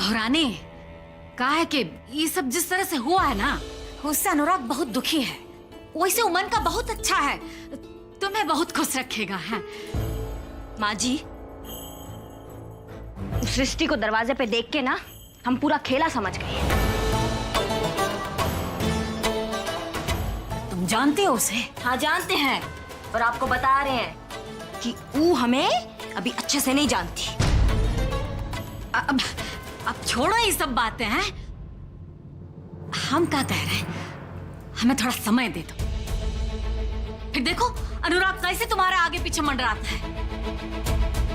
बहुरानी, कहा है कि ये सब जिस तरह से हुआ है ना, उससे अनुराग बहुत दुखी है। वैसे उमन का बहुत अच्छा है, तुम्हें बहुत खुश रखेगा है। माँ जी, सृष्टि को दरवाजे पे देख के ना हम पूरा खेला समझ गए। तुम जानते हो उसे? हाँ जानते हैं, और आपको बता रहे हैं कि वो हमें अभी अच्छे से नहीं जानती। अब छोड़ो ये सब बातें हैं। हम क्या कह रहे हैं, हमें थोड़ा समय दे दो, फिर देखो अनुराग कैसे तुम्हारे आगे पीछे मंडराता है।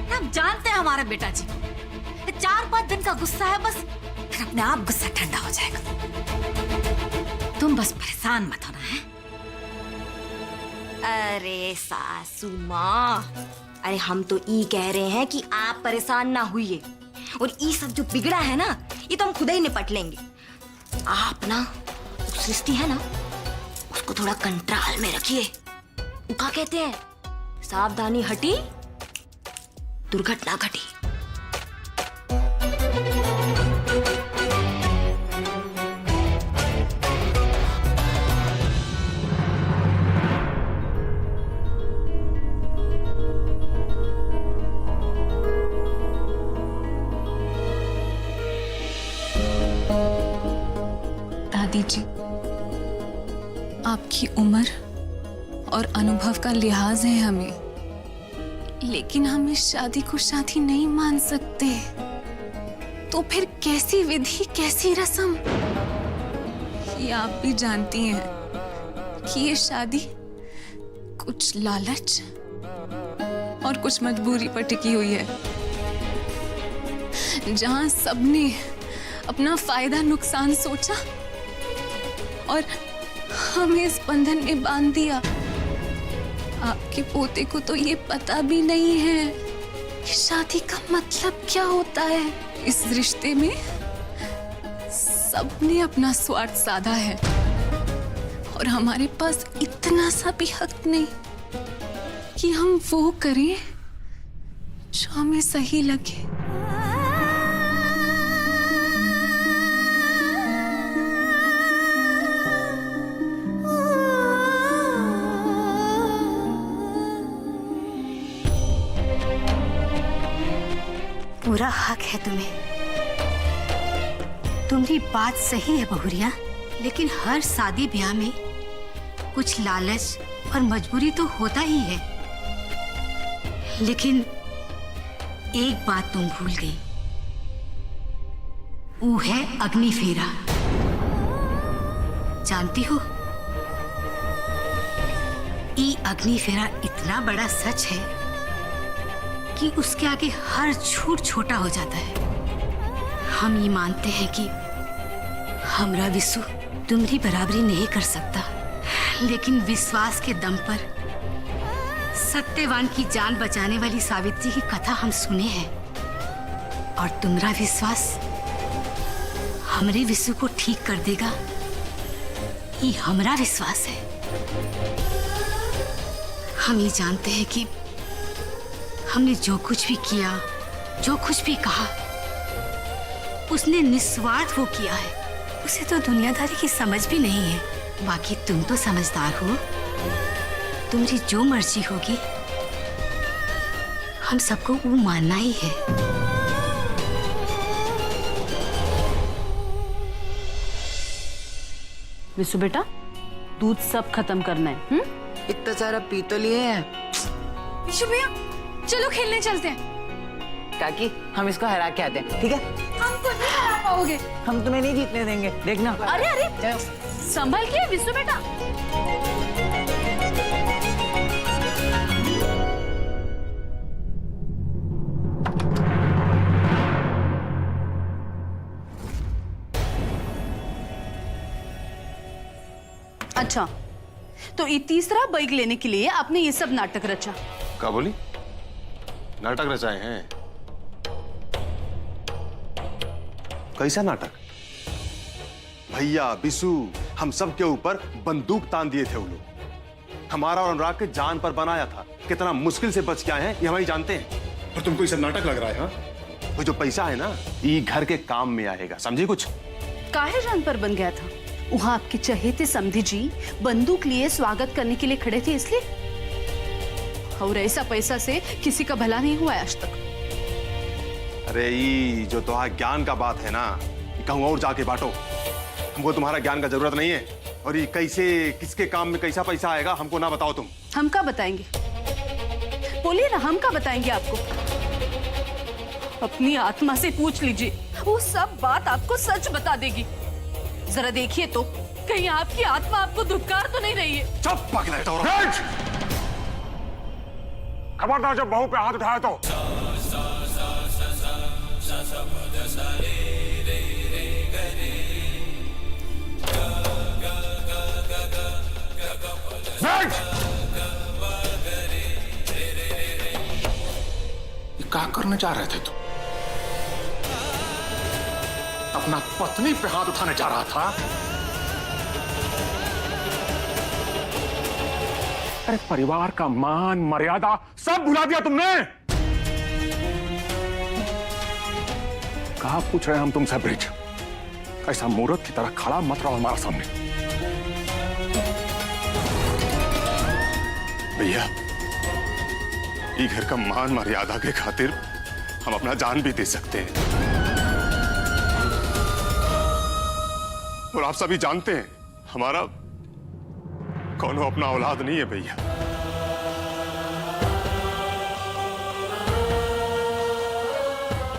हम जानते हैं हमारे बेटा जी को, 4-5 दिन का गुस्सा है बस, फिर अपने आप गुस्सा ठंडा हो जाएगा। तुम बस परेशान मत होना है। अरे सासू माँ, अरे हम तो ये कह रहे हैं कि आप परेशान ना होइए, और ये सब जो बिगड़ा है ना, ये तो हम खुद ही निपट लेंगे। आप ना सृष्टि है ना, उसको थोड़ा कंट्रोल में रखिए। क्या कहते हैं, सावधानी हटी दुर्घटना घटी। दादी जी, आपकी उम्र और अनुभव का लिहाज है हमें, लेकिन हम इस शादी को शादी नहीं मान सकते। तो फिर कैसी विधि, कैसी रस्म? ये आप भी जानती हैं कि ये शादी कुछ लालच और कुछ मजबूरी पर टिकी हुई है, जहां सबने अपना फायदा नुकसान सोचा और हमें इस बंधन में बांध दिया। आपके पोते को तो ये पता भी नहीं है कि शादी का मतलब क्या होता है। इस रिश्ते में सबने अपना स्वार्थ साधा है, और हमारे पास इतना सा भी हक नहीं कि हम वो करें जो हमें सही लगे। पूरा हक है तुम्हें, तुम्हारी बात सही है बहुरिया, लेकिन हर शादी ब्याह में कुछ लालच और मजबूरी तो होता ही है। लेकिन एक बात तुम भूल गई, वो है अग्नि फेरा। जानती हो, ये अग्नि फेरा इतना बड़ा सच है कि उसके आगे हर झूठ छोटा हो जाता है। हम ये मानते हैं कि हमरा विशु तुम्हारी बराबरी नहीं कर सकता, लेकिन विश्वास के दम पर सत्यवान की जान बचाने वाली सावित्री की कथा हम सुने हैं, और तुम्हारा विश्वास हमरे विशु को ठीक कर देगा, ये हमरा विश्वास है। हम ये जानते हैं कि हमने जो कुछ भी किया, जो कुछ भी कहा, उसने निस्वार्थ वो किया है। उसे तो दुनियादारी की समझ भी नहीं है। बाकी तुम तो समझदार हो, तुम्हारी जो मर्जी होगी हम सबको वो मानना ही है। विशु बेटा, दूध सब खत्म करना है। इतना सारा पी तो लिए हैं। विशु भैया, चलो खेलने चलते हैं। काकी, हम इसको हरा के आते हैं, ठीक है? हमको नहीं हरा पाओगे। हम तुम्हें नहीं जीतने देंगे, देखना। अरे अरे, संभल के विशु बेटा। अच्छा, तो ये तीसरा बाइक लेने के लिए आपने ये सब नाटक रचा? क्या बोली? नाटक रचाए हैं? कैसा नाटक? भैया, बिशु, हम सब के ऊपर बंदूक तान दिए थे वो लोग। हमारा और अनुराग के जान पर बनाया था। कितना मुश्किल से बच के आए हैं ये हम ही जानते हैं। और तुमको ये सब नाटक लग रहा है? हाँ, वो जो पैसा है ना, ये घर के काम में आएगा, समझी कुछ? काहे जान पर बन गया था? वहां आपके चहेते समधी जी बंदूक लिए स्वागत करने के लिए खड़े थे इसलिए? और ऐसा पैसा से किसी का भला नहीं हुआ है आज तक। अरे ये जो तुम्हारा ज्ञान का बात है ना, कहूँ और जाके बांटो। हमको तुम्हारा ज्ञान का जरूरत नहीं है। और ये कैसे, किसके काम में कैसा पैसा आएगा, हमको ना बताओ तुम। हम क्या बताएंगे? बोलिए ना, हम क्या बताएंगे आपको? अपनी आत्मा से पूछ लीजिए, वो सब बात आपको सच बता देगी। जरा देखिए तो, कहीं आपकी आत्मा आपको धुतकार तो नहीं रही है? चुप पकड़े तो। खबरदार जब बहू पे हाथ उठाया तो। क्या करने जा रहे थे तुम? अपना पत्नी पे हाथ उठाने जा रहा था? अरे परिवार का मान मर्यादा सब भुला दिया तुमने। कहा पूछ रहे हैं हम तुमसे ब्रिज, ऐसा मूर्ख की तरह खड़ा मत रहो हमारे सामने। भैया, ये घर का मान मर्यादा के खातिर हम अपना जान भी दे सकते हैं। और आप सभी जानते हैं, हमारा कौनो अपना औलाद नहीं है भैया।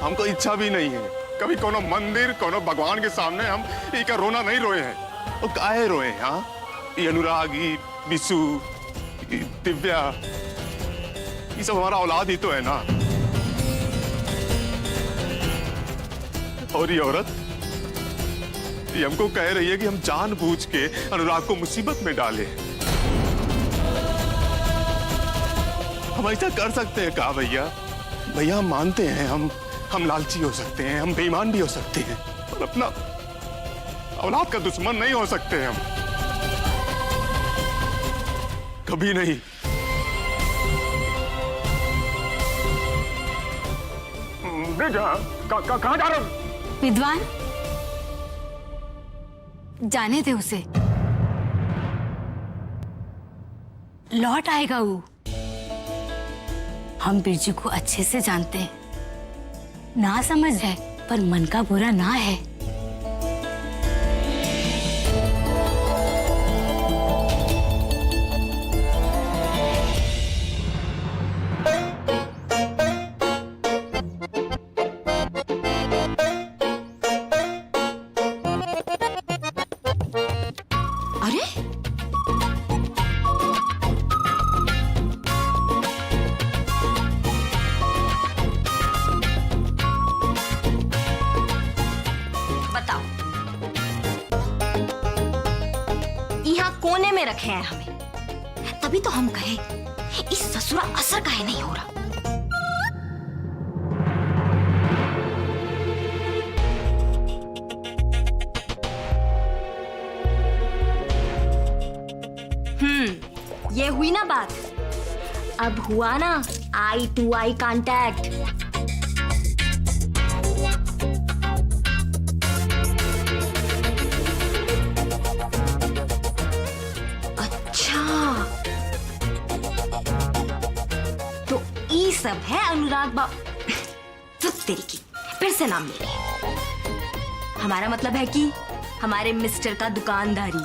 हमको इच्छा भी नहीं है कभी कोनो मंदिर, कोनो भगवान के सामने हम एक रोना नहीं रोए हैं। और काहे रोए हैं? हाँ, ये अनुराग, ये बिसु, ये दिव्या, ये सब हमारा औलाद ही तो है ना। और ये औरत, ये हमको कह रही है कि हम जानबूझ के अनुराग को मुसीबत में डालें। हम ऐसा कर सकते हैं क्या भैया? भैया हम मानते हैं, हम लालची हो सकते हैं, हम बेईमान भी हो सकते हैं, और अपना औलाद का दुश्मन नहीं हो सकते हम। कभी नहीं। कहाँ जा रहे हो? विद्वान, जाने दे उसे, लौट आएगा वो। हम बिरजू को अच्छे से जानते हैं, ना समझ है पर मन का बुरा ना है। अरे बताओ, यहाँ कोने में रखे हैं हमें, तभी तो हम कहे इस ससुरा असर काहे नहीं हो रहा। ये हुई ना बात, अब हुआ ना आई टू आई कांटेक्ट। अच्छा, तो ये सब है अनुराग तो तेरी की फिर से नाम ले रही। हमारा मतलब है कि हमारे मिस्टर का दुकानदारी।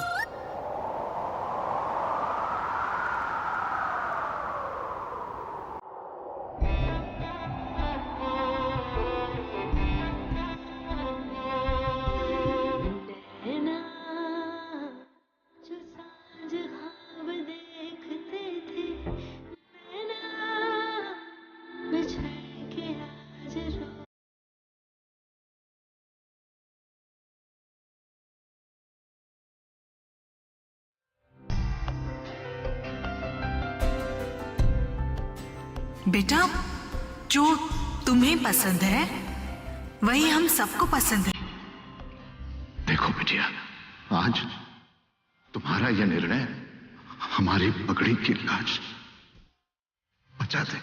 बेटा, जो तुम्हें पसंद है वही हम सबको पसंद है। देखो बिटिया, आज तुम्हारा यह निर्णय हमारी पगड़ी की लाज बचा दे।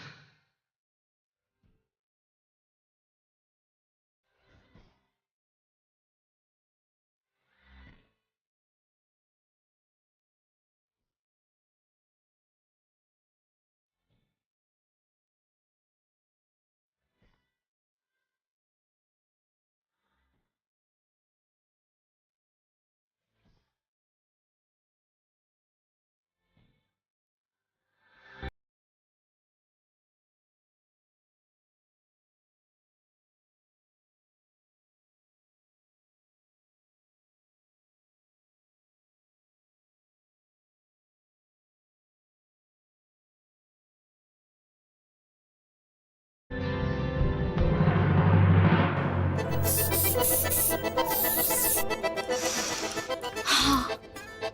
हाँ,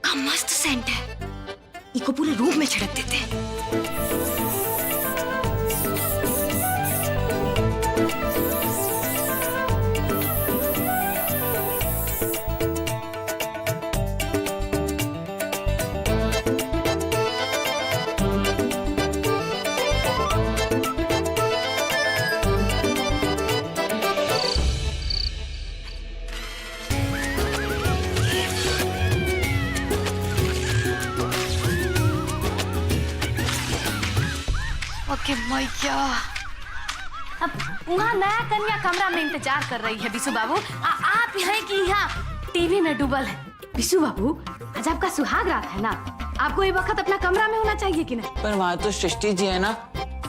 का मस्त सेंट है। इसको पूरे रूम में छिड़क देते हैं। ओके मैया, अब वहाँ नया कन्या कमरा में इंतजार कर रही है बिशु बाबू। आप हैं कि यहाँ टीवी में डूबल है? बिशु बाबू, आज आपका सुहाग रात है ना, आपको ये वक्त अपना कमरा में होना चाहिए कि नहीं? पर वहाँ तो सृष्टि जी है ना,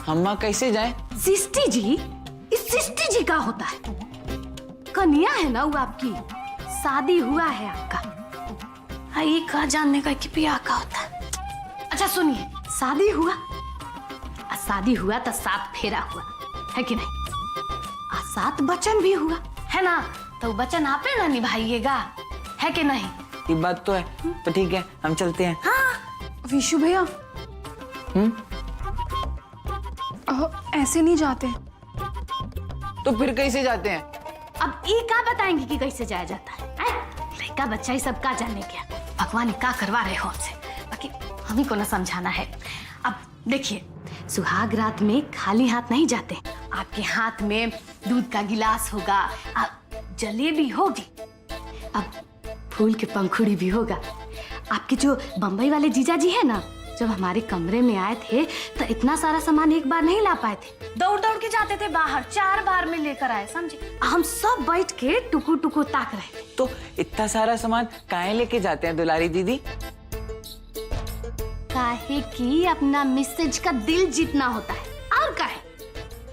हम वहाँ कैसे जाएं? सृष्टि जी? इस सृष्टि जी का होता है? कन्या है ना वो आपकी, शादी हुआ है आपका। ये कहा जानने का कि ब्याह का होता है। अच्छा सुनिए, शादी हुआ, शादी हुआ तो 7 फेरा हुआ है कि नहीं, 7 वचन भी हुआ है ना, तो वचन आपे ना निभाइएगा, है कि नहीं? ये बात तो है, तो ठीक है, हम चलते हैं। हाँ। विशु भैया, ऐसे नहीं जाते। तो फिर कैसे जाते हैं? अब ये क्या बताएंगे कि कैसे जाया जाता है? लड़का बच्चा ही सब का जानने क्या, भगवान का करवा रहे हो हमसे, बाकी हम ही को ना समझाना है। अब देखिए, सुहाग रात में खाली हाथ नहीं जाते। आपके हाथ में दूध का गिलास होगा, जलेबी होगी, अब फूल के पंखुड़ी भी होगा। आपके जो बम्बई वाले जीजा जी है ना, जब हमारे कमरे में आए थे तो इतना सारा सामान एक बार नहीं ला पाए थे, दौड़ दौड़ के जाते थे बाहर, 4 बार में लेकर आए, समझे? हम सब बैठ के टुकु टुकु ताक रहे थे। तो इतना सारा सामान काहे लेके जाते हैं दुलारी दीदी? काहे कि अपना मिसेज का दिल जीतना होता है, और काहे?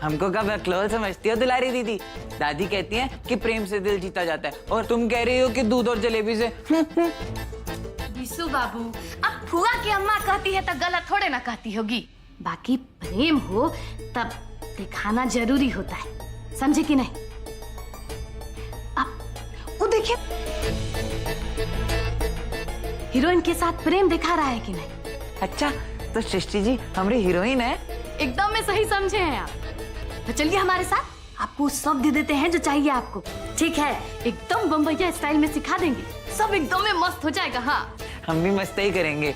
हमको कब क्लोज समझती हो दुलारी दीदी? दादी कहती हैं कि प्रेम से दिल जीता जाता है, और तुम कह रही हो कि दूध और जलेबी से। बिशु बाबू, अब फुआ की अम्मा कहती है तो गलत थोड़े ना कहती होगी। बाकी प्रेम हो तब दिखाना जरूरी होता है, समझे कि नहीं? अब वो देखिए, हीरोइन के साथ प्रेम दिखा रहा है कि नहीं? अच्छा, तो सृष्टि जी हमारी हीरोइन है? एकदम में सही समझे हैं आप। तो चलिए हमारे साथ, आपको सब दे देते हैं जो चाहिए आपको, ठीक है? एकदम बम्बईया स्टाइल में सिखा देंगे, सब एकदम में मस्त हो जाएगा। हाँ, हम भी मस्त ही करेंगे।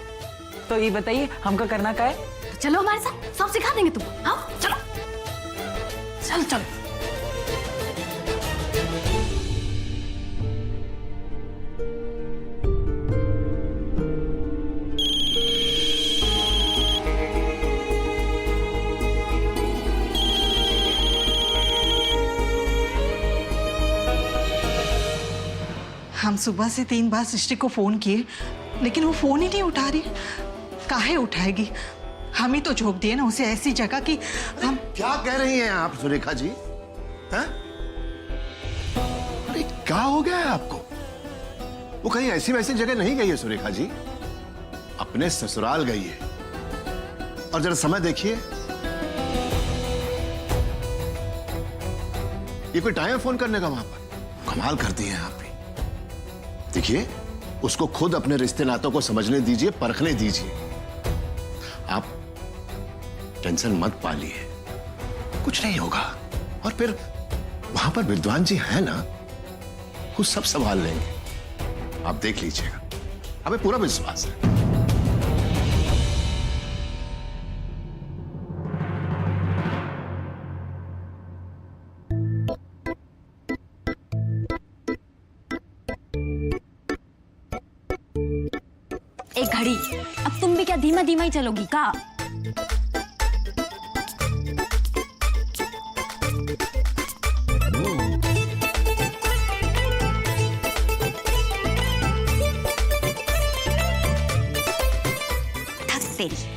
तो ये बताइए हमको करना क्या है? तो चलो हमारे साथ, सब सिखा देंगे तुमको। हाँ चलो, चल चल। हम सुबह से 3 बार सृष्टि को फोन किए, लेकिन वो फोन ही नहीं उठा रही। काहे उठाएगी? हम ही तो झोंक दिए ना उसे ऐसी जगह कि हम। क्या कह रही हैं आप सुरेखा जी? हैं? अरे क्या हो गया है आपको? वो कहीं ऐसी वैसी जगह नहीं गई है सुरेखा जी, अपने ससुराल गई है। और जरा समय देखिए, ये कोई टाइम फोन करने का वहां पर? कमाल करती हैं आप भी। देखिए, उसको खुद अपने रिश्ते नातों को समझने दीजिए, परखने दीजिए। आप टेंशन मत पालिए, कुछ नहीं होगा। और फिर वहां पर विद्वान जी हैं ना, वो सब संभाल लेंगे, आप देख लीजिएगा, हमें पूरा विश्वास है। एक घड़ी, अब तुम भी क्या धीमा धीमा ही चलोगी का? थक तेरी।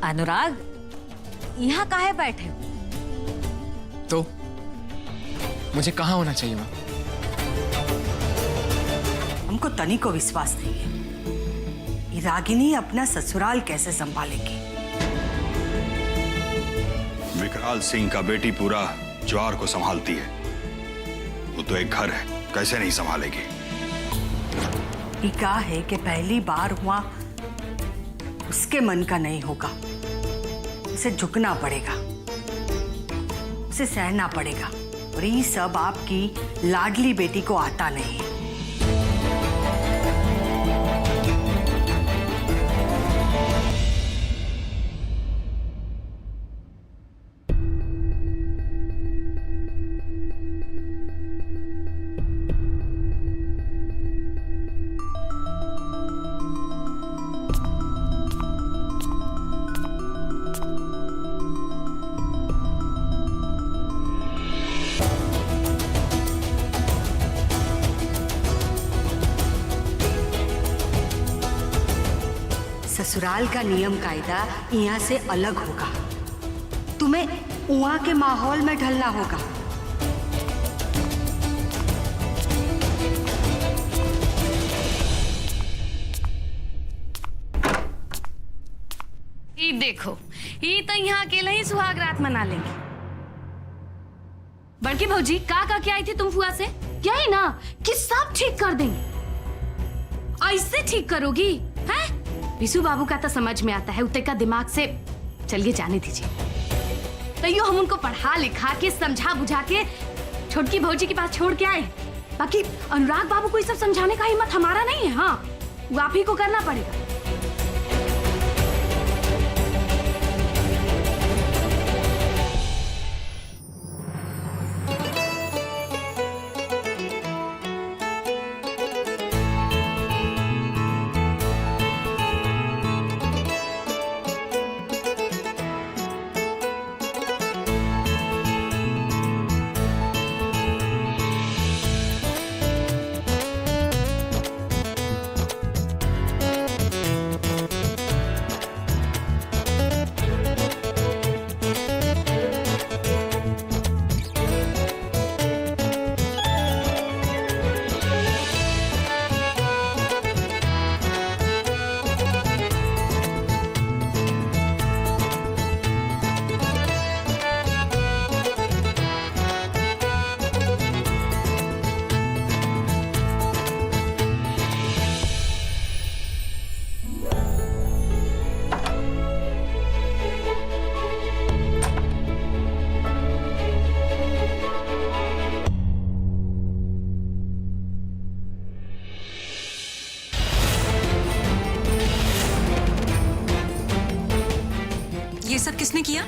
अनुराग, यहाँ काहे बैठे हो? तो मुझे कहाँ होना चाहिए माँ? हमको तनी को विश्वास नहीं है ये रागिनी अपना ससुराल कैसे संभालेगी। विकराल सिंह का बेटी पूरा ज्वार को संभालती है, वो तो एक घर है, कैसे नहीं संभालेगी। ये क्या है कि पहली बार हुआ, उसके मन का नहीं होगा, उसे झुकना पड़ेगा, उसे सहना पड़ेगा, और ये सब आपकी लाडली बेटी को आता नहीं है। ससुराल का नियम कायदा यहाँ से अलग होगा, तुम्हें वहाँ के माहौल में ढलना होगा। ये देखो, ये तो यहाँ अकेले ही सुहाग रात मना लेंगे। बड़की भौजी का क्या आई थी तुम फुआ से? यही ना कि सब ठीक कर देंगे। ऐसे ठीक करोगी हैं? विशु बाबू का तो समझ में आता है, उते का दिमाग से चलिए जाने दीजिए। तैयो हम उनको पढ़ा लिखा के समझा बुझा के छोटकी भौजी के पास छोड़ के आए। बाकी अनुराग बाबू को ये सब समझाने का हिम्मत हमारा नहीं है। हाँ, वो आप ही को करना पड़ेगा। ये सब किसने किया?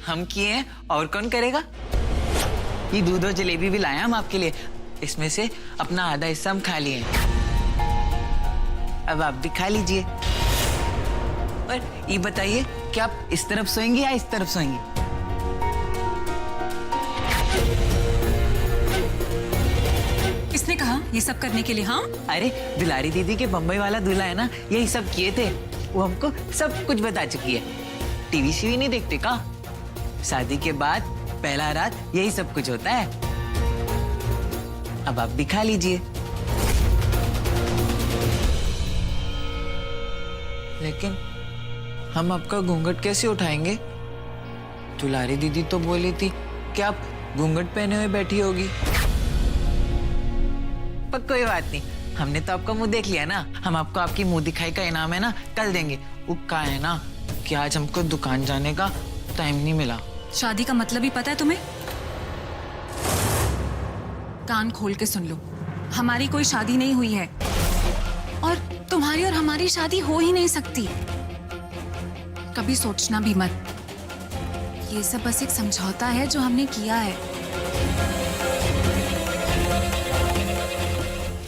हम किए हैं, और कौन करेगा? ये दूध और जलेबी भी लाया हम आपके लिए, इसमें से अपना आधा हिस्सा हम खा लिए। अब आप भी खा लीजिए। और ये बताइए कि आप इस तरफ सोएंगे या इस तरफ सोएंगे? किसने कहा ये सब करने के लिए? हाँ, अरे दुलारी दीदी के बम्बई वाला दूल्हा है ना, यही सब किए थे। वो हमको सब कुछ बता चुकी है। टीवी सीवी नहीं देखते का? शादी के बाद पहला रात यही सब कुछ होता है। अब आप भी खा लीजिए। लेकिन हम आपका घूंघट कैसे उठाएंगे? दुलारी दीदी तो बोली थी कि आप घूंघट पहने हुए बैठी होगी। पर कोई बात नहीं, हमने तो आपका मुंह देख लिया ना। हम आपको आपकी मुंह दिखाई का इनाम है ना कल देंगे। वो क्या है ना कि आज हमको दुकान जाने का टाइम नहीं मिला। शादी का मतलब ही पता है तुम्हें? कान खोल के सुन लो, हमारी कोई शादी नहीं हुई है, और तुम्हारी और हमारी शादी हो ही नहीं सकती। कभी सोचना भी मत। ये सब बस एक समझौता है जो हमने किया है।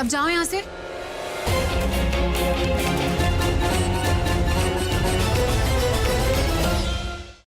अब जाओ यहाँ से।